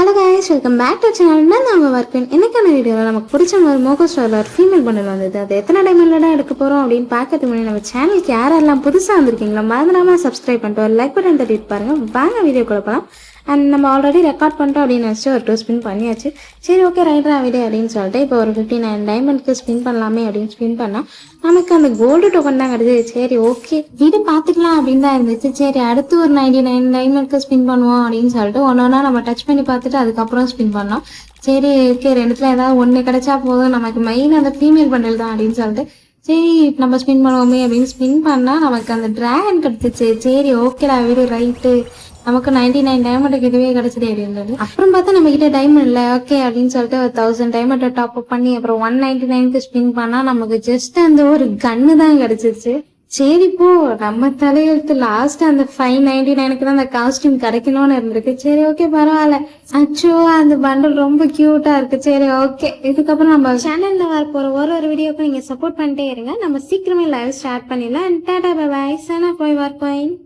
Hello guys, welcome back to channel. நாங்கள் work என்னைக்கான வீடியோவில் நமக்கு பிடிச்ச மாதிரி மோகோ ஸ்டாரில் ஒரு ஃபீமேல் பண்டல் வந்தது. அது எத்தனை டைமில் எடுக்க போகிறோம் அப்படின்னு பார்க்கறதுக்கு முன்னாடி நம்ம சேனலுக்கு யாரெல்லாம் புதுசாக வந்திருக்கீங்களா மறந்துடாமல் சப்ஸ்கிரைப் பண்ணிட்டு ஒரு லைக் பட்டன் தட்டிட்டு பாருங்கள். வாங்க வீடியோ கொடுக்கலாம். அண்ட் நம்ம ஆல்ரெடி ரெக்கார்ட் பண்ணிட்டோம் அப்படின்னு நினச்சிட்டு ஒரு 2 ஸ்பின் பண்ணியாச்சு. சரி ஓகே ரைட்டரா வீடியோ அப்படின்னு சொல்லிட்டு இப்போ ஒரு 59 டைமண்ட்க்கு ஸ்பின் பண்ணலாமே அப்படின்னு ஸ்பின் பண்ணால் நமக்கு அந்த கோல்டு டோக்கன் தான் கிடையாது. சரி ஓகே இது பார்த்துக்கலாம் அப்படின்னு தான் இருந்துச்சு. சரி அடுத்து ஒரு 99 டைமண்ட்க்கு ஸ்பின் பண்ணுவோம் அப்படின்னு சொல்லிட்டு ஒன்றா நம்ம டச் பண்ணி பார்த்துட்டு அதுக்கப்புறம் ஸ்பின் பண்ணோம். சரி ஓகே ரெண்டுத்துல ஏதாவது ஒன்று கிடைச்சா போதும், நமக்கு மெயின் அந்த ஃபீமேல் பண்டல் தான் அப்படின்னு சொல்லிட்டு சரி நம்ம ஸ்பின் பண்ணுவோமே அப்படின்னு ஸ்பின் பண்ணால் நமக்கு அந்த டிராகன் கிடச்சிச்சு. சரி ஓகேடா வீடு ரைட்டு, நமக்கு 99 டைமண்டுக்கு இதுவே கிடச்சிது அப்படின்றது. அப்புறம் பார்த்தா நம்ம கிட்ட டைமண்ட் இல்லை ஓகே அப்படின்னு சொல்லிட்டு ஒரு 1000 டைமண்டை டாப் அப் பண்ணி அப்புறம் 199க்கு ஸ்பின் பண்ணால் நமக்கு ஜஸ்ட் அந்த ஒரு கன்னு தான் கிடச்சிச்சு. சரி போ நம்ம தலையெழுத்து லாஸ்ட் அந்த 599க்கு தான் அந்த காஸ்டியூம் கிடைக்கணும்னு இருந்திருக்கு. சரி ஓகே பரவாயில்ல. அச்சோ அந்த பண்டல் ரொம்ப கியூட்டா இருக்கு. சரி ஓகே இதுக்கப்புறம் நம்ம சேனல்ல வர போற ஒரு வீடியோக்கு நீங்க சப்போர்ட் பண்ணிட்டே இருங்க. நம்ம சீக்கிரமே லைவ் ஸ்டார்ட் பண்ணிடலாம். Tata bye by. சனா போய் ஒர்க் பாயிண்ட்.